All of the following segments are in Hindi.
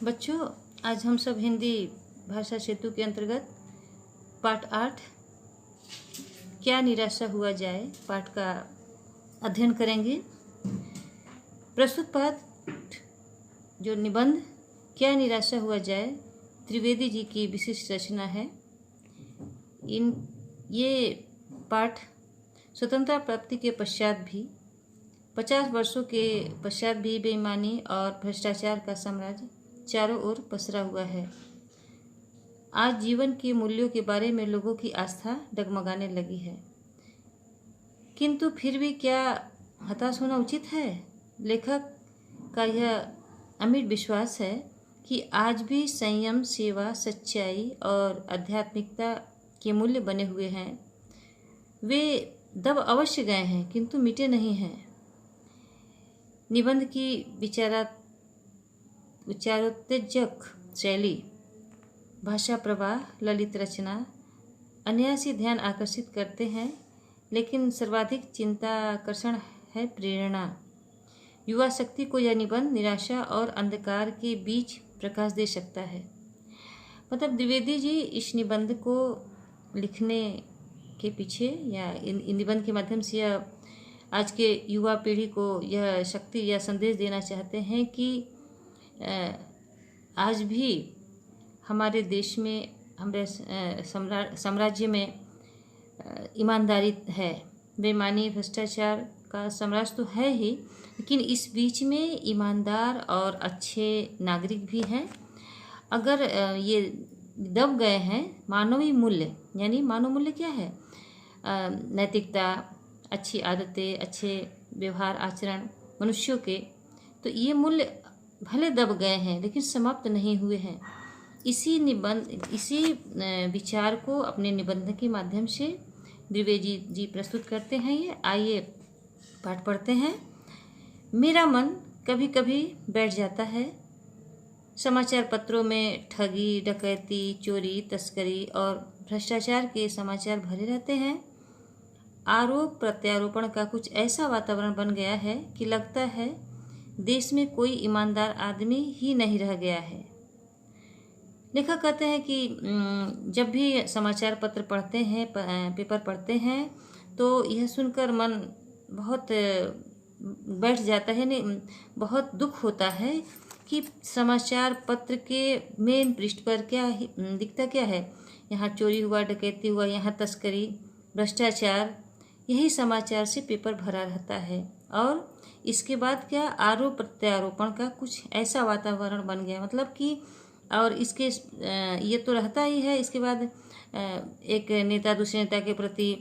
बच्चों, आज हम सब हिंदी भाषा सेतु के अंतर्गत पाठ 8 क्या निराशा हुआ जाए पाठ का अध्ययन करेंगे। प्रस्तुत पाठ जो निबंध क्या निराशा हुआ जाए त्रिवेदी जी की विशिष्ट रचना है। ये पाठ स्वतंत्रता प्राप्ति के पश्चात भी 50 वर्षों के पश्चात भी बेईमानी और भ्रष्टाचार का साम्राज्य चारों ओर पसरा हुआ है। आज जीवन के मूल्यों के बारे में लोगों की आस्था डगमगाने लगी है, किंतु फिर भी क्या हताश होना उचित है? लेखक का यह अमिट विश्वास है कि आज भी संयम, सेवा, सच्चाई और आध्यात्मिकता के मूल्य बने हुए हैं। वे दब अवश्य गए हैं, किंतु मिटे नहीं हैं। निबंध की विचारोत्तेजक शैली, भाषा प्रवाह, ललित रचना अनायासी ध्यान आकर्षित करते हैं, लेकिन सर्वाधिक चिंताकर्षण है प्रेरणा। युवा शक्ति को यह निबंध निराशा और अंधकार के बीच प्रकाश दे सकता है। मतलब द्विवेदी जी इस निबंध को लिखने के पीछे या इन निबंध के माध्यम से यह आज के युवा पीढ़ी को यह शक्ति या संदेश देना चाहते हैं कि आज भी हमारे देश में, हमारे साम्राज्य में ईमानदारी है। बेईमानी, भ्रष्टाचार का साम्राज्य तो है ही, लेकिन इस बीच में ईमानदार और अच्छे नागरिक भी हैं। अगर ये दब गए हैं मानवीय मूल्य, यानी मानव मूल्य क्या है? नैतिकता, अच्छी आदतें, अच्छे व्यवहार आचरण मनुष्यों के, तो ये मूल्य भले दब गए हैं लेकिन समाप्त नहीं हुए हैं। इसी विचार को अपने निबंध के माध्यम से द्विवेदी जी प्रस्तुत करते हैं। ये आइए पाठ पढ़ते हैं। मेरा मन कभी कभी बैठ जाता है। समाचार पत्रों में ठगी, डकैती, चोरी, तस्करी और भ्रष्टाचार के समाचार भरे रहते हैं। आरोप प्रत्यारोपण का कुछ ऐसा वातावरण बन गया है कि लगता है देश में कोई ईमानदार आदमी ही नहीं रह गया है। लेखक कहते हैं कि जब भी समाचार पत्र पढ़ते हैं, पेपर पढ़ते हैं, तो यह सुनकर मन बहुत बैठ जाता है, नहीं बहुत दुख होता है कि समाचार पत्र के मेन पृष्ठ पर क्या दिखता क्या है। यहाँ चोरी हुआ, डकैती हुआ, यहाँ तस्करी, भ्रष्टाचार, यही समाचार से पेपर भरा रहता है। और इसके बाद क्या, आरोप प्रत्यारोपण का कुछ ऐसा वातावरण बन गया। मतलब कि और इसके ये तो रहता ही है। इसके बाद एक नेता दूसरे नेता के प्रति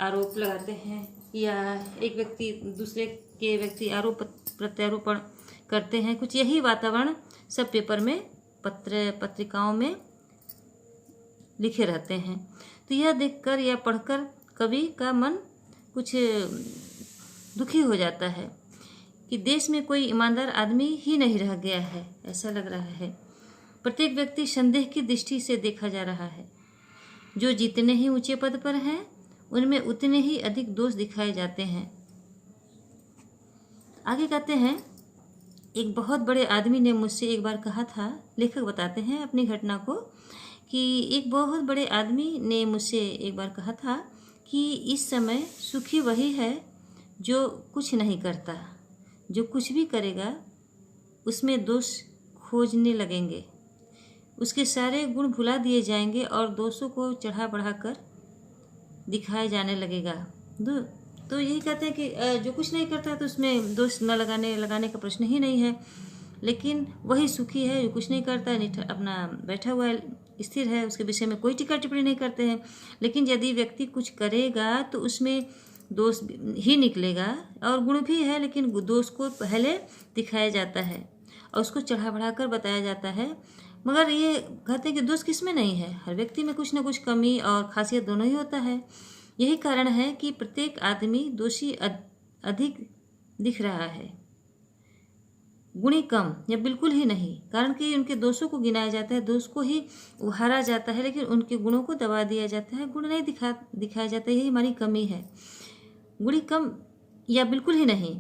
आरोप लगाते हैं, या एक व्यक्ति दूसरे के व्यक्ति आरोप प्रत्यारोपण करते हैं। कुछ यही वातावरण सब पेपर में, पत्रिकाओं में लिखे रहते हैं। तो यह देखकर या पढ़कर कवि का मन कुछ दुखी हो जाता है कि देश में कोई ईमानदार आदमी ही नहीं रह गया है, ऐसा लग रहा है। प्रत्येक व्यक्ति संदेह की दृष्टि से देखा जा रहा है। जो जितने ही ऊंचे पद पर हैं, उनमें उतने ही अधिक दोष दिखाए जाते हैं। आगे कहते हैं, एक बहुत बड़े आदमी ने मुझसे एक बार कहा था, लेखक बताते हैं अपनी घटना को, कि एक बहुत बड़े आदमी ने मुझसे एक बार कहा था कि इस समय सुखी वही है जो कुछ नहीं करता। जो कुछ भी करेगा उसमें दोष खोजने लगेंगे, उसके सारे गुण भुला दिए जाएंगे और दोषों को चढ़ा बढ़ा कर दिखाए जाने लगेगा। तो यही कहते हैं कि जो कुछ नहीं करता तो उसमें दोष न लगाने का प्रश्न ही नहीं है। लेकिन वही सुखी है जो कुछ नहीं करता, अपना बैठा हुआ है, स्थिर है, उसके विषय में कोई टीका टिप्पणी नहीं करते हैं। लेकिन यदि व्यक्ति कुछ करेगा तो उसमें दोष ही निकलेगा, और गुण भी है लेकिन दोष को पहले दिखाया जाता है और उसको चढ़ा बढ़ा कर बताया जाता है। मगर ये कहते हैं कि दोष किसमें नहीं है, हर व्यक्ति में कुछ न कुछ कमी और खासियत दोनों ही होता है। यही कारण है कि प्रत्येक आदमी दोषी अधिक दिख रहा है, गुणी कम या बिल्कुल ही नहीं। कारण कि उनके दोषों को गिनाया जाता है, दोष को ही उभारा जाता है, लेकिन उनके गुणों को दबा दिया जाता है, गुण नहीं दिखाया जाता। यही हमारी कमी है, गुणी कम या बिल्कुल ही नहीं।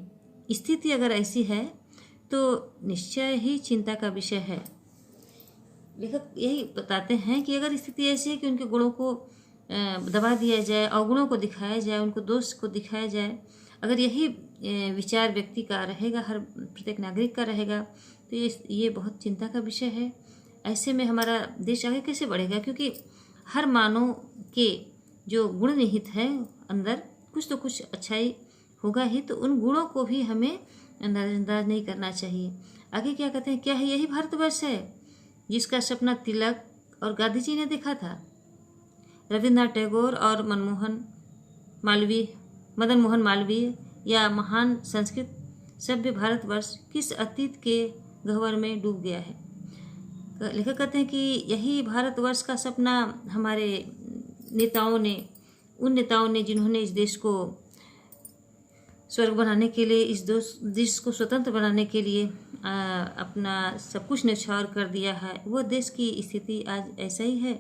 स्थिति अगर ऐसी है तो निश्चय ही चिंता का विषय है। लेखक यही बताते हैं कि अगर स्थिति ऐसी है कि उनके गुणों को दबा दिया जाए, अवगुणों को दिखाया जाए, उनको दोष को दिखाया जाए, अगर यही विचार व्यक्ति का रहेगा, हर प्रत्येक नागरिक का रहेगा, तो ये बहुत चिंता का विषय है। ऐसे में हमारा देश आगे कैसे बढ़ेगा? क्योंकि हर मानव के जो गुण निहित है अंदर, कुछ तो कुछ अच्छाई होगा ही, तो उन गुणों को भी हमें नजरअंदाज नहीं करना चाहिए। आगे क्या कहते हैं, क्या है यही भारतवर्ष है जिसका सपना तिलक और गांधी जी ने देखा था? रविन्द्रनाथ टैगोर और मदन मोहन मालवीय या महान संस्कृत सभ्य भारतवर्ष किस अतीत के गह्वर में डूब गया है? लेखक कहते हैं कि यही भारतवर्ष का सपना हमारे नेताओं ने, उन नेताओं ने जिन्होंने इस देश को स्वर्ग बनाने के लिए, इस देश को स्वतंत्र बनाने के लिए अपना सब कुछ न्यौछावर कर दिया है, वो देश की स्थिति आज ऐसा ही है।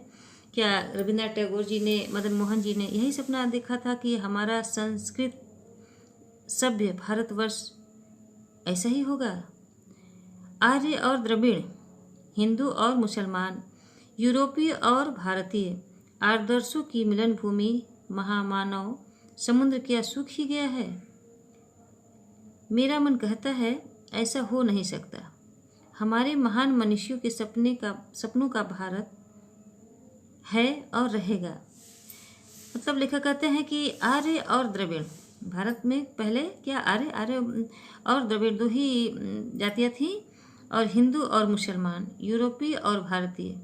क्या रविन्द्रनाथ टैगोर जी ने, मदन मोहन जी ने यही सपना देखा था कि हमारा संस्कृत सभ्य भारतवर्ष ऐसा ही होगा? आर्य और द्रविड़, हिंदू और मुसलमान, यूरोपीय और भारतीय आदर्शों की मिलन भूमि महामानव समुद्र क्या सूख ही गया है? मेरा मन कहता है ऐसा हो नहीं सकता। हमारे महान मनुष्यों के सपनों का भारत है और रहेगा। मतलब लेखक कहते हैं कि आर्य और द्रविड़, भारत में पहले क्या आर्य और द्रविड़ दो ही जातियाँ थीं, और हिंदू और मुसलमान, यूरोपीय और भारतीय,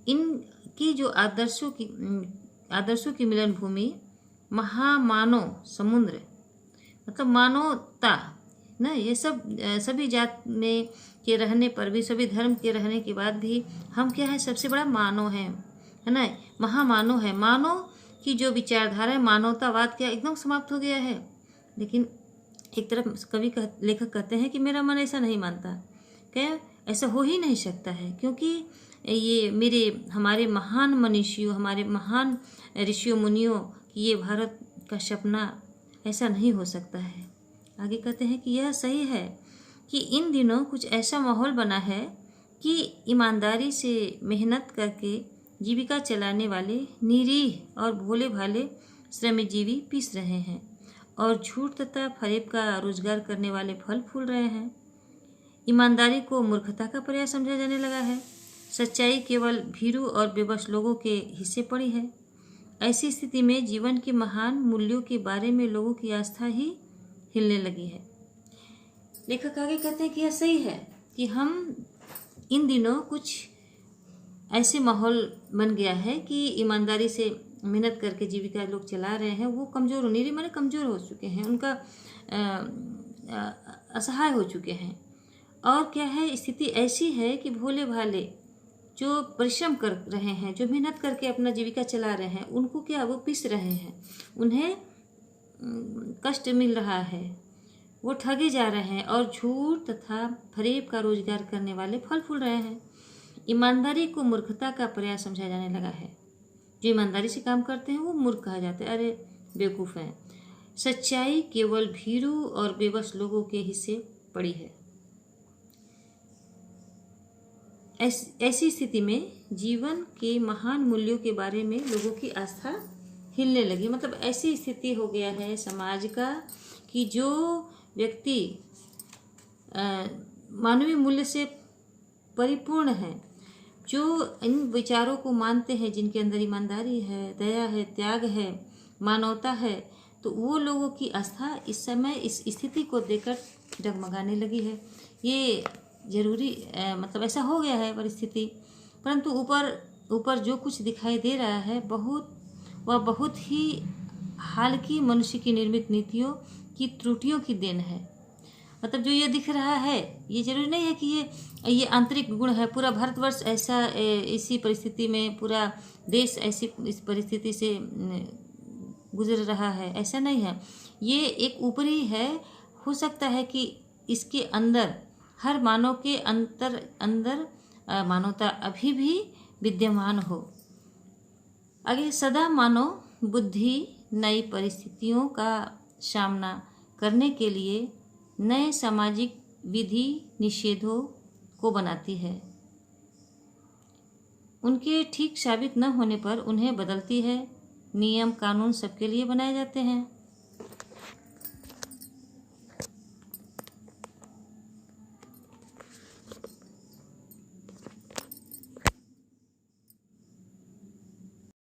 इनकी जो आदर्शों की मिलन भूमि महामानव समुद्र, मतलब मानवता ना, ये सब सभी जात में के रहने पर भी, सभी धर्म के रहने के बाद भी हम क्या है, सबसे बड़ा मानव है ना, महामानव है। मानव की जो विचारधारा है, मानवतावाद क्या एकदम समाप्त हो गया है। लेकिन एक तरफ लेखक कहते हैं कि मेरा मन ऐसा नहीं मानता, क्या ऐसा हो ही नहीं सकता है, क्योंकि ये हमारे महान मनीषियों, हमारे महान ऋषियों मुनियों की ये भारत का सपना ऐसा नहीं हो सकता है। आगे कहते हैं कि यह सही है कि इन दिनों कुछ ऐसा माहौल बना है कि ईमानदारी से मेहनत करके जीविका चलाने वाले निरीह और भोले भाले श्रमजीवी पिस रहे हैं, और झूठ तथा फरेब का रोजगार करने वाले फल फूल रहे हैं। ईमानदारी को मूर्खता का पर्याय समझा जाने लगा है। सच्चाई केवल भीरू और बेबस लोगों के हिस्से पड़ी है। ऐसी स्थिति में जीवन के महान मूल्यों के बारे में लोगों की आस्था ही हिलने लगी है। लेखक आगे कहते हैं कि यह सही है कि हम इन दिनों कुछ ऐसे माहौल बन गया है कि ईमानदारी से मेहनत करके जीविका लोग चला रहे हैं, वो कमज़ोर निरी माने कमज़ोर हो चुके हैं, उनका असहाय हो चुके हैं। और क्या है, स्थिति ऐसी है कि भोले भाले जो परिश्रम कर रहे हैं, जो मेहनत करके अपना जीविका चला रहे हैं, उनको क्या वो पिस रहे हैं, उन्हें कष्ट मिल रहा है, वो ठगे जा रहे हैं, और झूठ तथा फरेब का रोजगार करने वाले फल फूल रहे हैं। ईमानदारी को मूर्खता का पर्याय समझा जाने लगा है। जो ईमानदारी से काम करते हैं वो मूर्ख कहा जाता है, अरे बेवकूफ़ हैं। सच्चाई केवल भीरू और बेबस लोगों के हिस्से पड़ी है। ऐसी स्थिति में जीवन के महान मूल्यों के बारे में लोगों की आस्था हिलने लगी। मतलब ऐसी स्थिति हो गया है समाज का कि जो व्यक्ति मानवीय मूल्य से परिपूर्ण है, जो इन विचारों को मानते हैं, जिनके अंदर ईमानदारी है, दया है, त्याग है, मानवता है, तो वो लोगों की आस्था इस समय इस स्थिति को देखकर डगमगाने लगी है। ये जरूरी मतलब ऐसा हो गया है परिस्थिति। परंतु ऊपर जो कुछ दिखाई दे रहा है वह बहुत ही हाल की मनुष्य की निर्मित नीतियों की त्रुटियों की देन है। मतलब जो ये दिख रहा है, ये जरूरी नहीं है कि ये आंतरिक गुण है। पूरा भारतवर्ष ऐसा इसी परिस्थिति में, पूरा देश ऐसी इस परिस्थिति से गुजर रहा है, ऐसा नहीं है। ये एक ऊपरी है। हो सकता है कि इसके अंदर हर मानव के अंदर मानवता अभी भी विद्यमान हो। आगे, सदा मानव बुद्धि नई परिस्थितियों का सामना करने के लिए नए सामाजिक विधि निषेधों को बनाती है। उनके ठीक साबित न होने पर उन्हें बदलती है। नियम कानून सबके लिए बनाए जाते हैं।